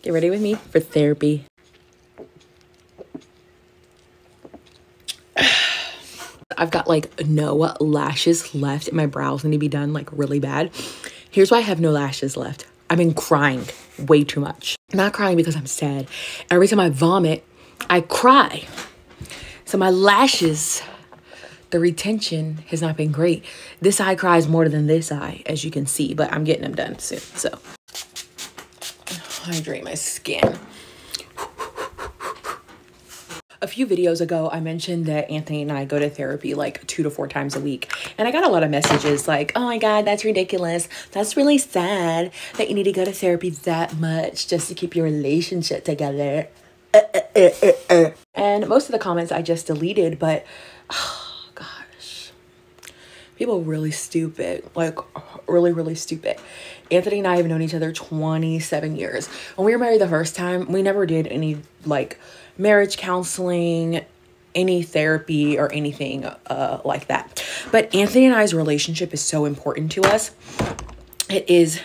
Get ready with me for therapy. I've got like no lashes left and my brows need to be done like really bad. Here's why I have no lashes left. I've been crying way too much. Not crying because I'm sad. Every time I vomit, I cry. So my lashes, the retention has not been great. This eye cries more than this eye, as you can see, but I'm getting them done soon. So hydrate my skin. A few videos ago, I mentioned that Anthony and I go to therapy like 2 to 4 times a week. And I got a lot of messages like, oh my God, that's ridiculous. That's really sad that you need to go to therapy that much just to keep your relationship together. And most of the comments I just deleted, but oh gosh, people are really stupid, like really stupid. Anthony and I have known each other 27 years. When we were married the first time, we never did any like marriage counseling, any therapy or anything like that. But Anthony and I's relationship is so important to us. It is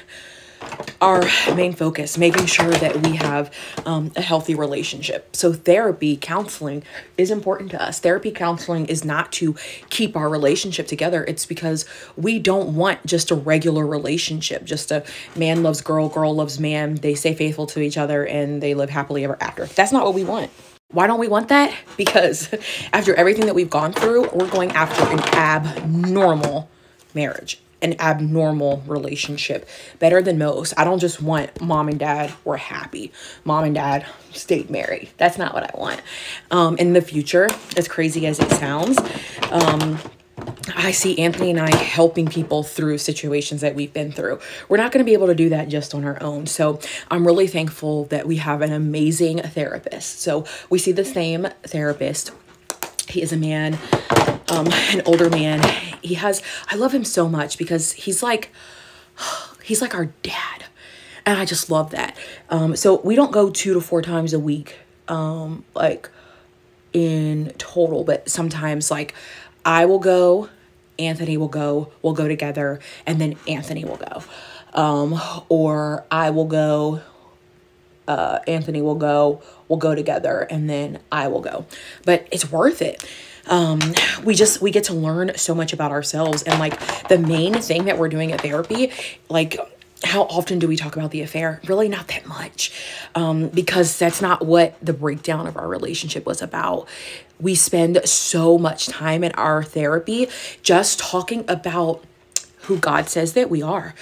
our main focus, making sure that we have a healthy relationship. So therapy, counseling is important to us. Therapy, counseling is not to keep our relationship together. It's because we don't want just a regular relationship, just a man loves girl, girl loves man. They stay faithful to each other and they live happily ever after. That's not what we want. Why don't we want that? Because after everything that we've gone through, we're going after an abnormal marriage, an abnormal relationship, better than most. I don't just want mom and dad were happy. Mom and dad stayed married. That's not what I want. In the future, as crazy as it sounds, I see Anthony and I helping people through situations that we've been through. We're not going to be able to do that just on our own. So I'm really thankful that we have an amazing therapist. So we see the same therapist. He is a man, an older man. I love him so much because he's like our dad. And I just love that. So we don't go 2 to 4 times a week, like in total, but sometimes like I will go, Anthony will go, we'll go together, and then Anthony will go. Or I will go, Anthony will go, we'll go together, and then I will go. But it's worth it. We get to learn so much about ourselves. And like the main thing that we're doing at therapy, like how often do we talk about the affair? Really not that much, because that's not what the breakdown of our relationship was about. We spend so much time in our therapy just talking about who God says that we are,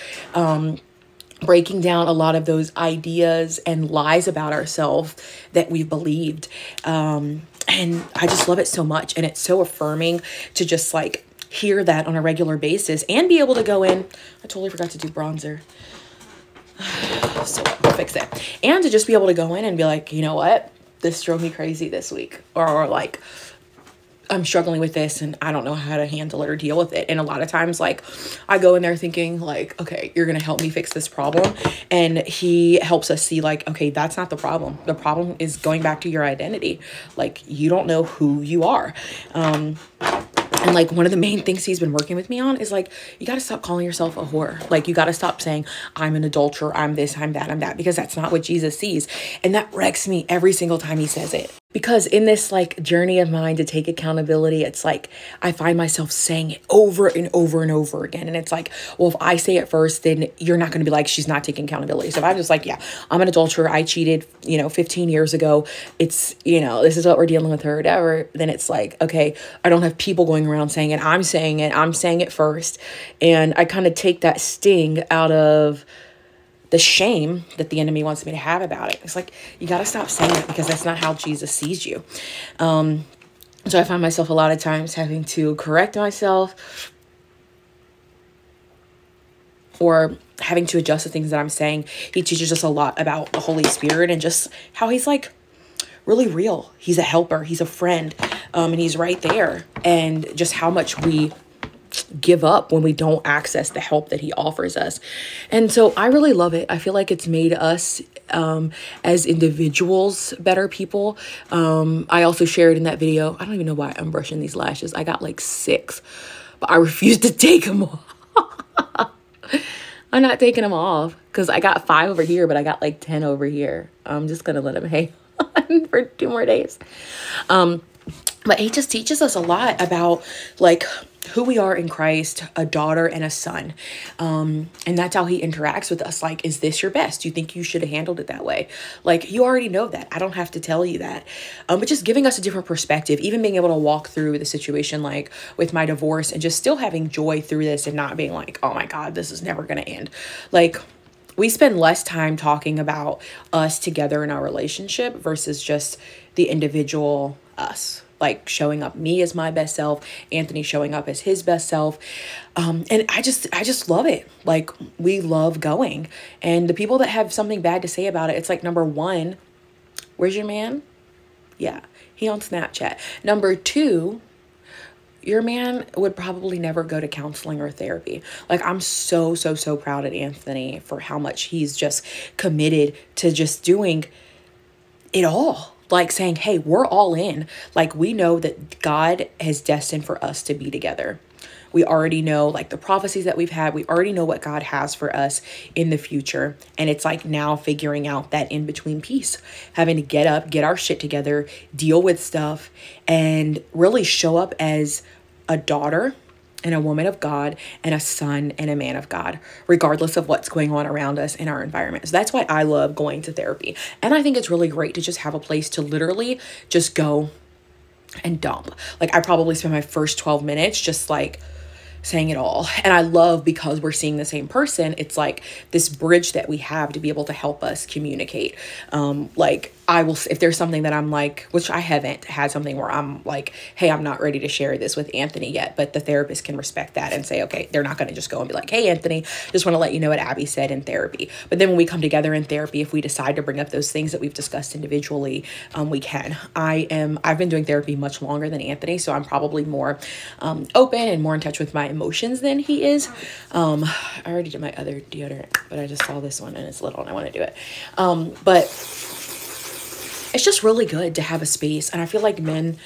breaking down a lot of those ideas and lies about ourselves that we've believed. And I just love it so much. And it's so affirming to just like hear that on a regular basis and be able to go in. I totally forgot to do bronzer. So I'll fix that. And to just be able to go in and be like, you know what? This drove me crazy this week. Or like, I'm struggling with this and I don't know how to handle it or deal with it. And a lot of times, like, I go in there thinking like, okay, you're going to help me fix this problem. And he helps us see like, okay, that's not the problem. The problem is going back to your identity. Like, you don't know who you are. And like one of the main things he's been working with me on is like, you got to stop calling yourself a whore. Like, you got to stop saying I'm an adulterer, I'm this, I'm that, I'm that, because that's not what Jesus sees. And that wrecks me every single time he says it. Because in this like journey of mine to take accountability, it's like I find myself saying it over and over and over again. And it's like, well, if I say it first, then you're not going to be like, she's not taking accountability. So if I'm just like, yeah, I'm an adulterer, I cheated, 15 years ago. It's, this is what we're dealing with or whatever. Then it's like, okay, I don't have people going around saying it. I'm saying it first. And I kind of take that sting out of the shame that the enemy wants me to have about it. It's like, you got to stop saying it because that's not how Jesus sees you. So I find myself a lot of times having to correct myself or having to adjust the things that I'm saying. He teaches us a lot about the Holy Spirit and just how he's like really real. He's a helper. He's a friend. And he's right there. And just how much we give up when we don't access the help that he offers us. And so I really love it. I feel like it's made us as individuals better people. I also shared in that video, I don't even know why I'm brushing these lashes. I got like 6, but I refuse to take them off. I'm not taking them off because I got 5 over here, but I got like 10 over here. I'm just going to let them hang on for 2 more days. But he just teaches us a lot about like who we are in Christ, a daughter and a son. And that's how he interacts with us. Like, is this your best? Do you think you should have handled it that way? Like, you already know that. I don't have to tell you that. But just giving us a different perspective, even being able to walk through the situation, like with my divorce, and just still having joy through this and not being like, oh my God, this is never going to end. Like, we spend less time talking about us together in our relationship versus just the individual us. Like showing up me as my best self, Anthony showing up as his best self. And I just love it. Like, we love going. And the people that have something bad to say about it, it's like, number 1, where's your man? Yeah, he on Snapchat. Number 2, your man would probably never go to counseling or therapy. Like, I'm so proud of Anthony for how much he's just committed to just doing it all. Like saying, hey, we're all in. Like, we know that God has destined for us to be together. We already know like the prophecies that we've had. We already know what God has for us in the future. And it's like now figuring out that in between piece, having to get up, get our shit together, deal with stuff, and really show up as a daughter and a woman of God and a son and a man of God, regardless of what's going on around us in our environment. So that's why I love going to therapy. And I think it's really great to just have a place to literally just go and dump. Like, I probably spend my first 12 minutes just like saying it all. And I love, because we're seeing the same person, it's like this bridge that we have to be able to help us communicate. Like, I will, if there's something that I'm like, which I haven't had something where I'm like, hey, I'm not ready to share this with Anthony yet, but the therapist can respect that and say, okay, they're not going to just go and be like, hey, Anthony, just want to let you know what Abby said in therapy. But then when we come together in therapy, if we decide to bring up those things that we've discussed individually, we can. I've been doing therapy much longer than Anthony, so I'm probably more open and more in touch with my emotions than he is. I already did my other deodorant, but I just saw this one and it's little and I want to do it. But it's just really good to have a space. And I feel like men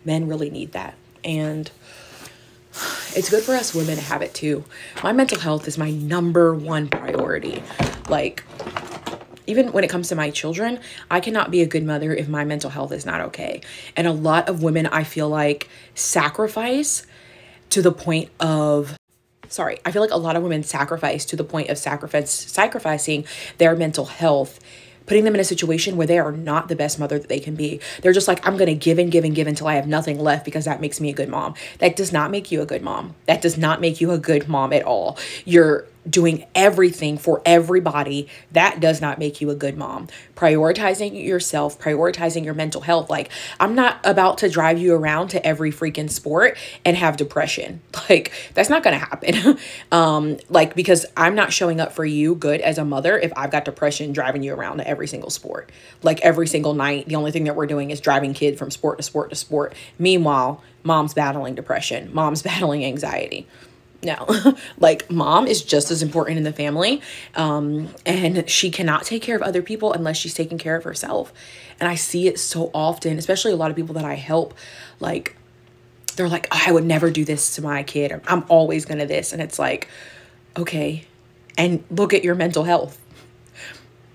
really need that. And it's good for us women to have it too. My mental health is my number 1 priority. Like, even when it comes to my children, I cannot be a good mother if my mental health is not okay. And a lot of women, I feel like, sacrifice to the point of, I feel like a lot of women sacrifice to the point of sacrificing their mental health, putting them in a situation where they are not the best mother that they can be. They're just like, I'm going to give until I have nothing left because that makes me a good mom. That does not make you a good mom. That does not make you a good mom at all. You're doing everything for everybody. That does not make you a good mom. Prioritizing yourself, prioritizing your mental health. Like, I'm not about to drive you around to every freaking sport and have depression. Like, that's not going to happen. Like, because I'm not showing up for you good as a mother if I've got depression driving you around to every single sport. Like, every single night, the only thing that we're doing is driving kids from sport to sport to sport. Meanwhile, mom's battling depression. Mom's battling anxiety. No, like, mom is just as important in the family. And she cannot take care of other people unless she's taking care of herself. And I see it so often, especially a lot of people that I help, like, they're like, oh, I would never do this to my kid. Or, I'm always going to this. And it's like, okay. And look at your mental health.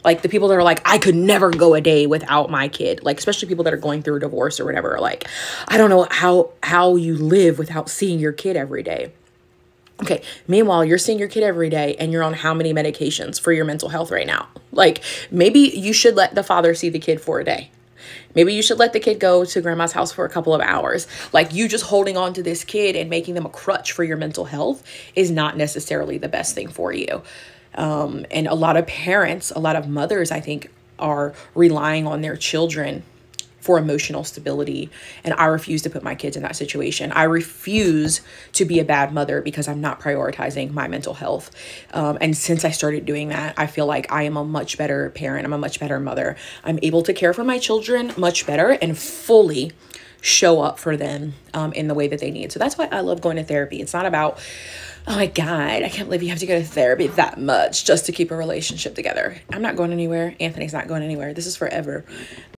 Like, the people that are like, I could never go a day without my kid. Like, especially people that are going through a divorce or whatever. Like, I don't know how you live without seeing your kid every day. Okay, meanwhile, you're seeing your kid every day and you're on how many medications for your mental health right now? Like, maybe you should let the father see the kid for a day. Maybe you should let the kid go to grandma's house for a couple of hours. Like, you just holding on to this kid and making them a crutch for your mental health is not necessarily the best thing for you. And a lot of parents, a lot of mothers, I think, are relying on their children for emotional stability. And I refuse to put my kids in that situation. I refuse to be a bad mother because I'm not prioritizing my mental health. And since I started doing that, I feel like I am a much better parent. I'm a much better mother. I'm able to care for my children much better and fully show up for them in the way that they need. So that's why I love going to therapy. It's not about, oh my God, I can't believe you have to go to therapy that much just to keep a relationship together. I'm not going anywhere. Anthony's not going anywhere. This is forever.